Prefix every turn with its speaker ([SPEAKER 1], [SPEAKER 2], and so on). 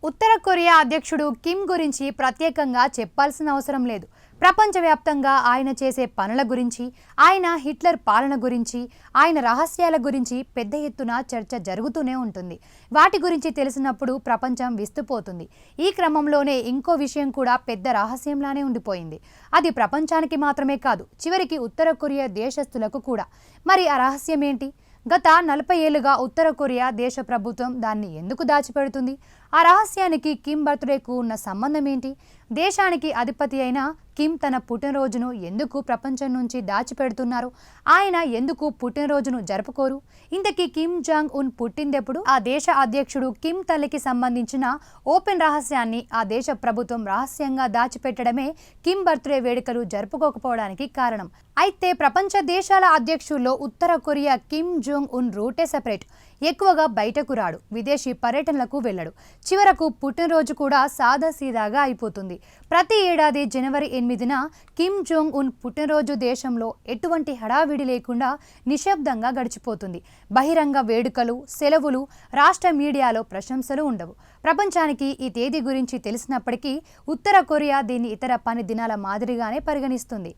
[SPEAKER 1] ఉత్తర Korea అధ్యక్షుడు Kim గురించి ప్రత్యేకంగా చెప్పాల్సిన అవసరం లేదు. ప్రపంచవ్యాప్తంగా ఆయన చేసే పనుల గురించి, ఆయన హిట్లర్ పాలన గురించి, ఆయన రహస్యాల గురించి పెద్ద ఎత్తున చర్చ జరుగుతూనే ఉంటుంది. వాటి గురించి తెలిసినప్పుడు ప్రపంచం విస్తుపోతుంది. ఈ క్రమంలోనే ఇంకో విషయం కూడా పెద్ద రహస్యంలానే ఉండిపోయింది. అది ప్రపంచానికి మాత్రమే కాదు, చివరికి ఉత్తర కొరియా దేశస్థులకు కూడా. మరి ఆ రహస్యం ఏంటి? గత 40 ఏళ్లుగా ఉత్తర కొరియా దేశ ప్రభుత్వం దాన్ని ఎందుకు దాచిపెడుతుంది? ఆ రహస్యానికి కిమ్ బర్త్డేకు ఉన్న సంబంధం ఏంటి? దేశానికి అధిపతి అయిన కిమ్ తన పుట్టినరోజును ఎందుకు ప్రపంచం నుంచి దాచిపెడుతున్నారు? ఆయన ఎందుకు పుట్టినరోజును జరుపుకోరు? ఇంతకీ కిమ్ జాంగ్ ఉన్ పుట్టిందెప్పుడు? ఆ దేశ అధ్యక్షుడు కిమ్ తల్లికి సంబంధించిన ఓపెన్ రహస్యాన్ని ఆ దేశ ప్రభుత్వం రహస్యంగా దాచిపెట్టడమే కిమ్ బర్త్డే వేడుకలు జరుపుకోకపోవడానికి కారణం. అయితే ప్రపంచ దేశాల అధ్యక్షుల్లో ఉత్తర కొరియా కిమ్ జోంగ్ ఉన్ రూటే సెపరేట్. ఎక్కువగా బయటకు రాడు, విదేశీ పర్యటనలకు వెళ్ళడు. చివరకు పుట్టినరోజు కూడా సాదాసీదాగా అయిపోతుంది. ప్రతి ఏడాది జనవరి 8న కిమ్ జోంగ్ ఉన్ పుట్టినరోజు దేశంలో ఎటువంటి హడావిడి లేకుండా నిశ్శబ్దంగా గడిచిపోతుంది. బహిరంగ వేడుకలు, సెలవులు, రాష్ట్ర మీడియాలో ప్రశంసలు ఉండవు. ప్రపంచానికి ఈ తేదీ గురించి తెలిసినప్పటికీ ఉత్తర కొరియా దీన్ని ఇతర పని దినాల మాదిరిగానే పరిగణిస్తుంది.